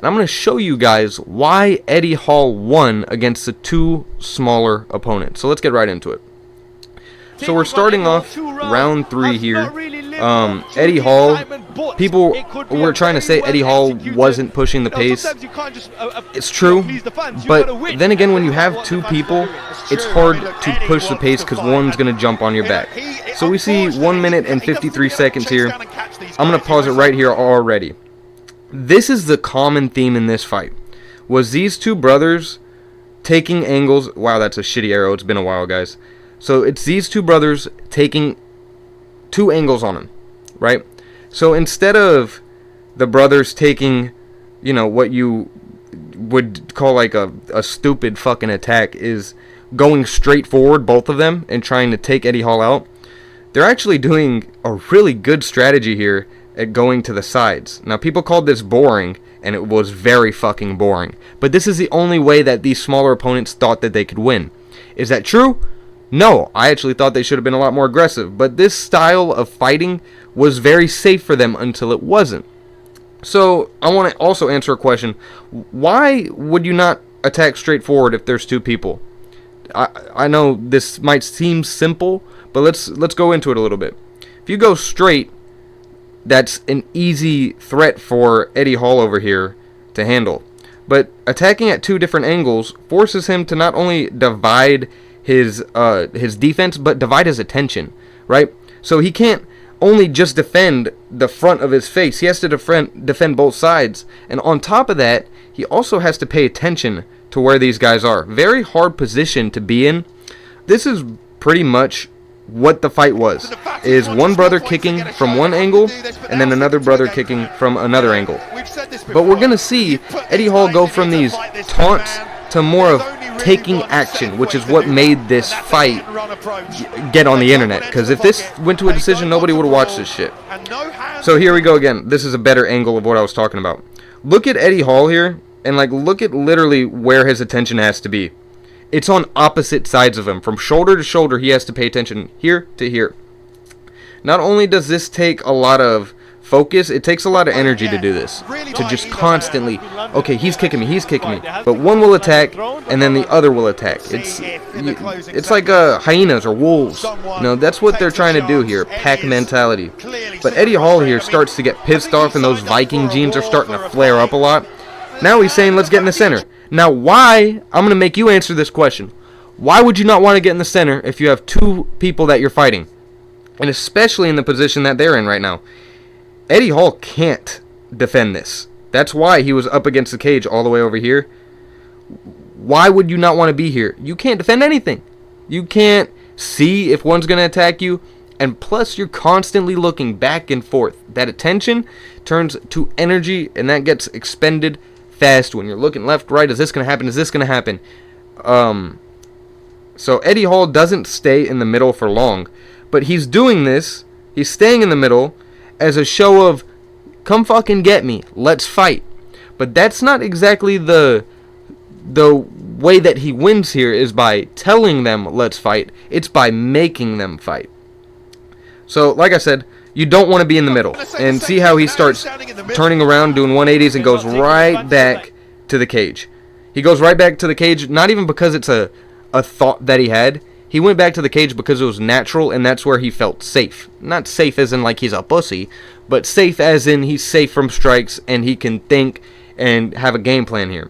And I'm going to show you guys why Eddie Hall won against the two smaller opponents. So let's get right into it. So we're starting off round 3 here. Eddie Hall, people were trying to say Eddie Hall wasn't pushing the pace. It's true, but then again, when you have two people, it's hard to push the pace because one's going to jump on your back. So we see 1 minute and 53 seconds here. I'm going to pause it right here already. This is the common theme in this fight, was these two brothers taking angles. Wow, that's a shitty arrow. It's been a while, guys. So it's these two brothers taking 2 angles on him, right? So instead of the brothers taking, you know, what you would call like a stupid fucking attack, is going straight forward, both of them, and trying to take Eddie Hall out, they're actually doing a really good strategy here at going to the sides. Now, people called this boring, and it was very fucking boring. But this is the only way that these smaller opponents thought that they could win. Is that true? No, I actually thought they should have been a lot more aggressive, but this style of fighting was very safe for them until it wasn't. So, I want to also answer a question. Why would you not attack straight forward if there's 2 people? I know this might seem simple, but let's go into it a little bit. If you go straight, that's an easy threat for Eddie Hall over here to handle. But attacking at 2 different angles forces him to not only divide his defense, but divide his attention, right? So he can't only just defend the front of his face. He has to defend both sides. And on top of that, he also has to pay attention to where these guys are. Very hard position to be in. This is pretty much what the fight was. Is one brother kicking from one angle, and then another brother kicking from another angle. But we're going to see Eddie Hall go from these taunts to more of taking action, which is what made this fight get on the internet. Because if this went to a decision, nobody would have watched this shit. So here we go again. This is a better angle of what I was talking about. Look at Eddie Hall here, and like look at literally where his attention has to be. It's on opposite sides of him. From shoulder to shoulder, he has to pay attention here to here. Not only does this take a lot of focus, it takes a lot of energy to do this. To just constantly, okay, he's kicking me, but one will attack, and then the other will attack. It's like hyenas or wolves. No, that's what they're trying to do here, pack mentality. But Eddie Hall here starts to get pissed off, and those Viking genes are starting to flare up a lot. Now he's saying, let's get in the center. Now, why? I'm going to make you answer this question. Why would you not want to get in the center if you have 2 people that you're fighting? And especially in the position that they're in right now. Eddie Hall can't defend this. That's why he was up against the cage all the way over here. Why would you not want to be here? You can't defend anything. You can't see if one's going to attack you. And plus, you're constantly looking back and forth. That attention turns to energy, and that gets expended fast when you're looking left, right. Is this going to happen? Is this going to happen? So Eddie Hall doesn't stay in the middle for long. But he's doing this. He's staying in the middle as a show of, come fucking get me, let's fight. But that's not exactly the way that he wins here, is by telling them let's fight. It's by making them fight. So, like I said, you don't want to be in the middle. And see how he starts turning around, doing 180s, and goes right back to the cage. He goes right back to the cage, not even because it's a thought that he had. He went back to the cage because it was natural, and that's where he felt safe. Not safe as in like he's a pussy, but safe as in he's safe from strikes, and he can think and have a game plan here.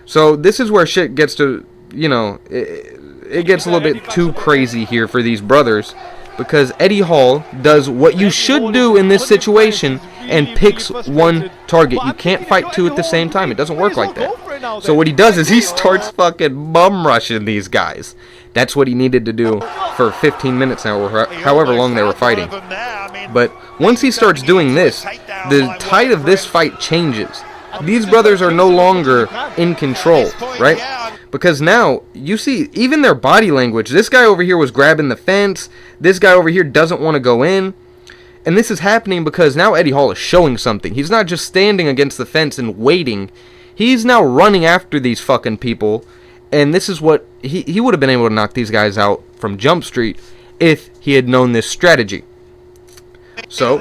So this is where shit gets to, you know, it gets a little bit too crazy here for these brothers, because Eddie Hall does what you should do in this situation and picks one target. You can't fight 2 at the same time. It doesn't work like that. So what he does is he starts fucking bum rushing these guys. That's what he needed to do for 15 minutes now, or however long they were fighting. But once he starts doing this, the tide of this fight changes. These brothers are no longer in control, right? Because now, you see, even their body language. This guy over here was grabbing the fence. This guy over here doesn't want to go in. And this is happening because now Eddie Hall is showing something. He's not just standing against the fence and waiting. He's now running after these fucking people. And this is what he would have been able to knock these guys out from Jump Street if he had known this strategy. So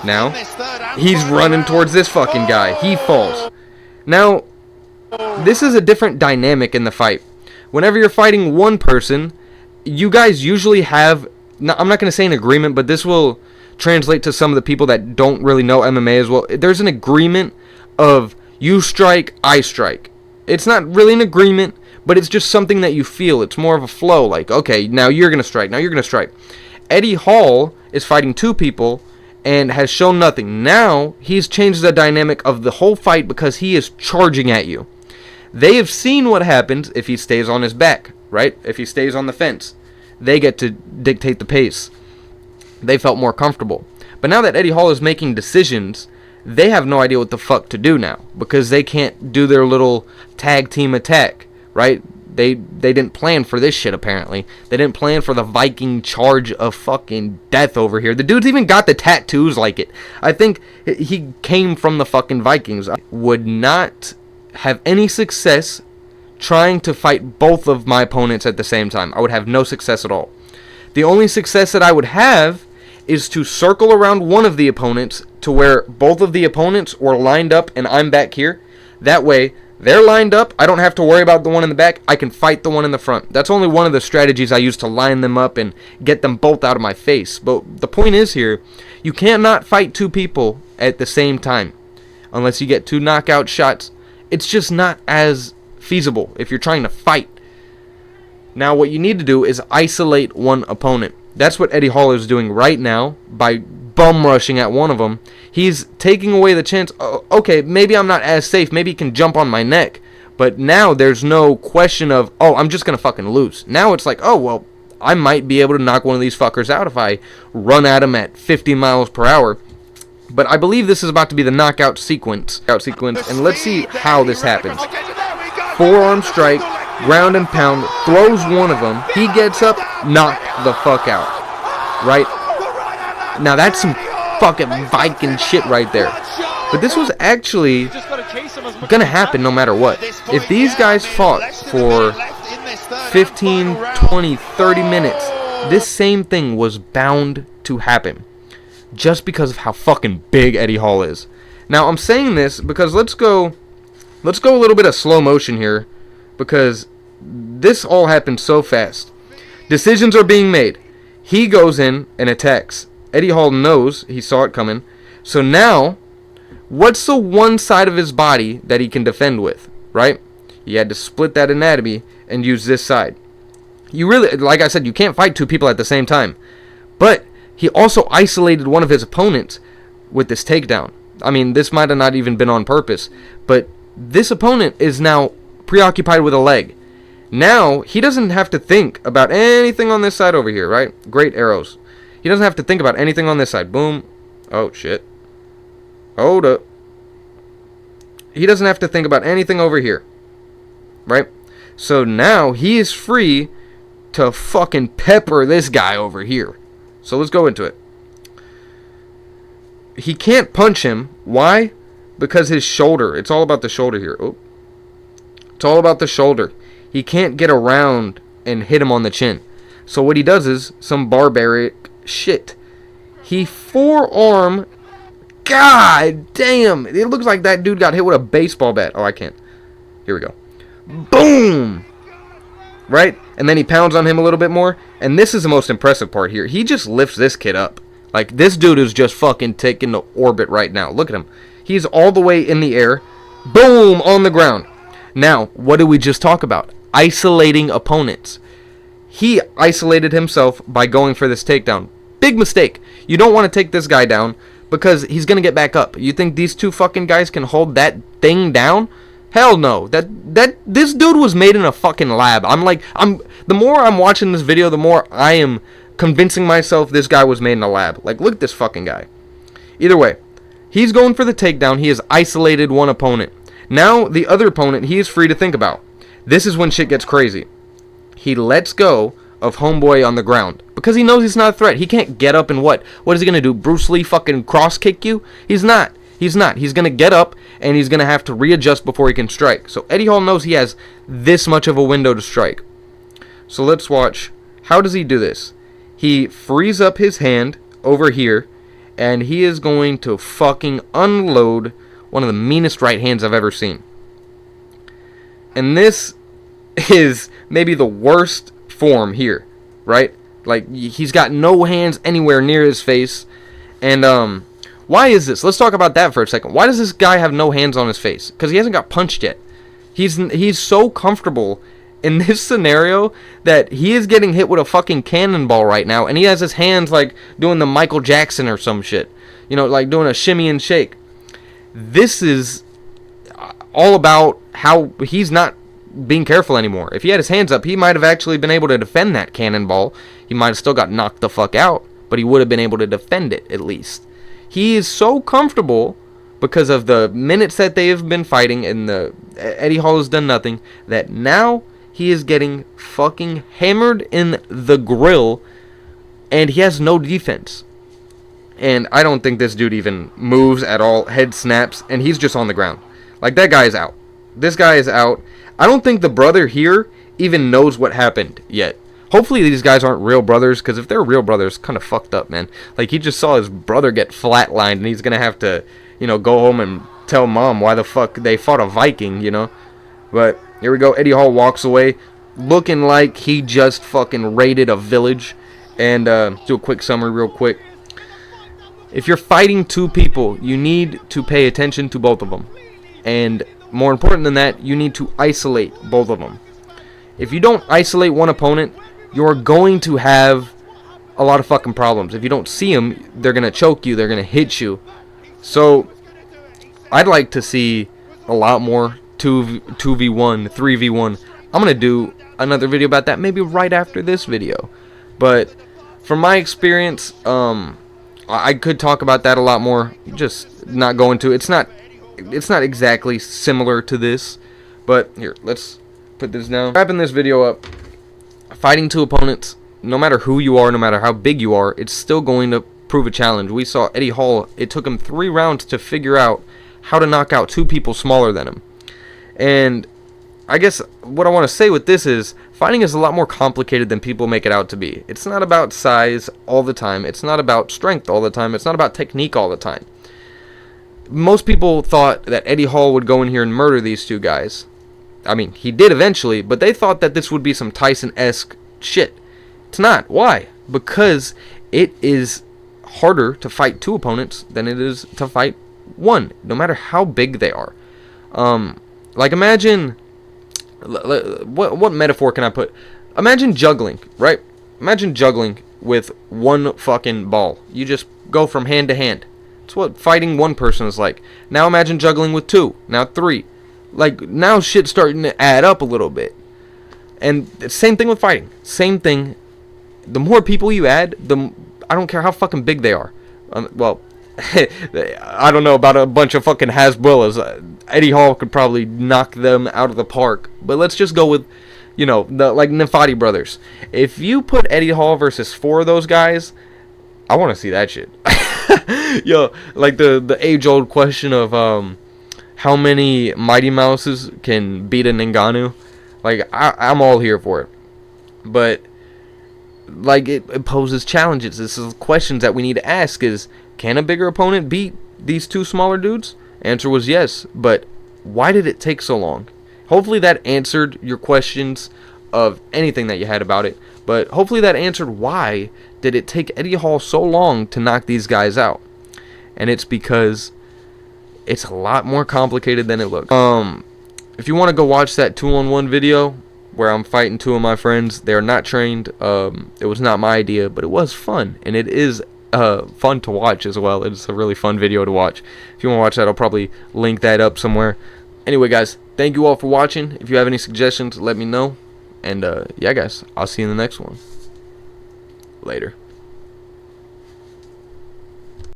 now he's running towards this fucking guy. He falls. Now, this is a different dynamic in the fight. Whenever you're fighting one person, you guys usually have, I'm not going to say an agreement, but this will translate to some of the people that don't really know MMA as well. There's an agreement of you strike, I strike. It's not really an agreement, but it's just something that you feel. It's more of a flow, like, okay, now you're going to strike, now you're going to strike. Eddie Hall is fighting two people and has shown nothing. Now, he's changed the dynamic of the whole fight because he is charging at you. They have seen what happens if he stays on his back, right? If he stays on the fence. They get to dictate the pace. They felt more comfortable. But now that Eddie Hall is making decisions, they have no idea what the fuck to do now because they can't do their little tag team attack, right? They didn't plan for this shit, apparently. They didn't plan for the Viking charge of fucking death over here. The dude's even got the tattoos like it. I think he came from the fucking Vikings. I would not have any success trying to fight both of my opponents at the same time. I would have no success at all. The only success that I would have is to circle around one of the opponents to where both of the opponents were lined up and I'm back here. That way, they're lined up. I don't have to worry about the one in the back. I can fight the one in the front. That's only one of the strategies I use to line them up and get them both out of my face. But the point is here, you cannot fight two people at the same time unless you get two knockout shots. It's just not as feasible if you're trying to fight. Now, what you need to do is isolate one opponent. That's what Eddie Hall is doing right now by bum rushing at one of them. He's taking away the chance. Oh, okay, maybe I'm not as safe. Maybe he can jump on my neck. But now there's no question of, oh, I'm just going to fucking lose. Now it's like, oh, well, I might be able to knock one of these fuckers out if I run at him at 50 miles per hour. But I believe this is about to be the knockout sequence. And let's see how this happens. Forearm strike, ground and pound, throws one of them. He gets up, knocked the fuck out. Right? Now that's some fucking Viking shit right there. But this was actually gonna happen no matter what. If these guys fought for 15, 20, 30 minutes, this same thing was bound to happen. Just because of how fucking big Eddie Hall is. Now I'm saying this because let's go a little bit of slow motion here, because this all happened so fast. Decisions are being made. He goes in and attacks. Eddie Hall knows, he saw it coming. So now, what's the one side of his body that he can defend with, right? He had to split that anatomy and use this side. You really, like I said, you can't fight two people at the same time. But he also isolated one of his opponents with this takedown. I mean, this might have not even been on purpose, but this opponent is now preoccupied with a leg. Now, he doesn't have to think about anything on this side over here, right? Great arrows. He doesn't have to think about anything on this side. Boom. Oh, shit. Hold up. He doesn't have to think about anything over here. Right? So now he is free to fucking pepper this guy over here. So let's go into it. He can't punch him. Why? Because his shoulder. It's all about the shoulder here. Oh. It's all about the shoulder. He can't get around and hit him on the chin. So what he does is some barbaric shit. He forearm. God damn. It looks like that dude got hit with a baseball bat. Oh, I can't. Here we go. Boom. Right? And then he pounds on him a little bit more. And this is the most impressive part here. He just lifts this kid up. Like, this dude is just fucking taking the orbit right now. Look at him. He's all the way in the air. Boom. On the ground. Now, what did we just talk about? Isolating opponents. He isolated himself by going for this takedown. Big mistake. You don't want to take this guy down because he's going to get back up. You think these two fucking guys can hold that thing down? Hell no. This dude was made in a fucking lab. The more I'm watching this video, the more I am convincing myself this guy was made in a lab. Like, look at this fucking guy. Either way, he's going for the takedown. He has isolated one opponent. Now, the other opponent, he is free to think about. This is when shit gets crazy. He lets go of homeboy on the ground because he knows he's not a threat. He can't get up and what? What is he going to do? Bruce Lee fucking cross kick you? He's not. He's not. He's going to get up and he's going to have to readjust before he can strike. So Eddie Hall knows he has this much of a window to strike. So let's watch. How does he do this? He frees up his hand over here and he is going to fucking unload one of the meanest right hands I've ever seen. And this is maybe the worst form here, right? Like, he's got no hands anywhere near his face. And why is this? Let's talk about that for a second. Why does this guy have no hands on his face? Because he hasn't got punched yet. He's so comfortable in this scenario that he is getting hit with a fucking cannonball right now, and he has his hands like doing the Michael Jackson or some shit. You know, like doing a shimmy and shake. This is all about how he's not being careful anymore. If he had his hands up, he might have actually been able to defend that cannonball. He might have still got knocked the fuck out, but he would have been able to defend it at least. He is so comfortable because of the minutes that they have been fighting, and the Eddie Hall has done nothing, that now he is getting fucking hammered in the grill, and he has no defense. And I don't think this dude even moves at all. Head snaps, and he's just on the ground. Like, that guy is out. This guy is out. I don't think the brother here even knows what happened yet. Hopefully these guys aren't real brothers, because if they're real brothers, kind of fucked up, man. Like, he just saw his brother get flatlined, and he's going to have to, you know, go home and tell mom why the fuck they fought a Viking, you know. But here we go. Eddie Hall walks away looking like he just fucking raided a village. And do a quick summary real quick. If you're fighting two people, you need to pay attention to both of them. And more important than that, you need to isolate both of them. If you don't isolate one opponent, you're going to have a lot of fucking problems. If you don't see them, they're going to choke you, they're going to hit you. So I'd like to see a lot more 2v1, 3v1. I'm going to do another video about that maybe right after this video. But from my experience, I could talk about that a lot more. Just not going to. It's not exactly similar to this. But here, let's put this down. Wrapping this video up. Fighting two opponents, no matter who you are, no matter how big you are, it's still going to prove a challenge. We saw Eddie Hall. It took him 3 rounds to figure out how to knock out 2 people smaller than him. And I guess what I want to say with this is, fighting is a lot more complicated than people make it out to be. It's not about size all the time. It's not about strength all the time. It's not about technique all the time. Most people thought that Eddie Hall would go in here and murder these 2 guys. I mean, he did eventually, but they thought that this would be some Tyson-esque shit. It's not. Why? Because it is harder to fight 2 opponents than it is to fight 1, no matter how big they are. Like, imagine... What metaphor can I put? Imagine juggling, right? Imagine juggling with 1 fucking ball. You just go from hand to hand. It's what fighting 1 person is like. Now imagine juggling with 2. Now 3. Like, now shit's starting to add up a little bit. And same thing with fighting. Same thing. The more people you add, I don't care how fucking big they are. Well, I don't know about a bunch of fucking Hasbullas. Eddie Hall could probably knock them out of the park. But let's just go with, you know, like Nafati brothers. If you put Eddie Hall versus 4 of those guys, I want to see that shit. Yo, like the age-old question of how many Mighty Mouses can beat a Ngannou. Like, I'm all here for it. But, like, it poses challenges. This is questions that we need to ask is, can a bigger opponent beat these 2 smaller dudes? Answer was yes. But why did it take so long? Hopefully that answered your questions of anything that you had about it. But hopefully that answered why did it take Eddie Hall so long to knock these guys out. And it's because it's a lot more complicated than it looks. If you want to go watch that 2-on-1 video where I'm fighting 2 of my friends, they're not trained. It was not my idea, but it was fun, and it is fun to watch as well. It's a really fun video to watch. If you want to watch that, I'll probably link that up somewhere. Anyway, guys, thank you all for watching. If you have any suggestions, let me know. And yeah, guys, I'll see you in the next one. Later.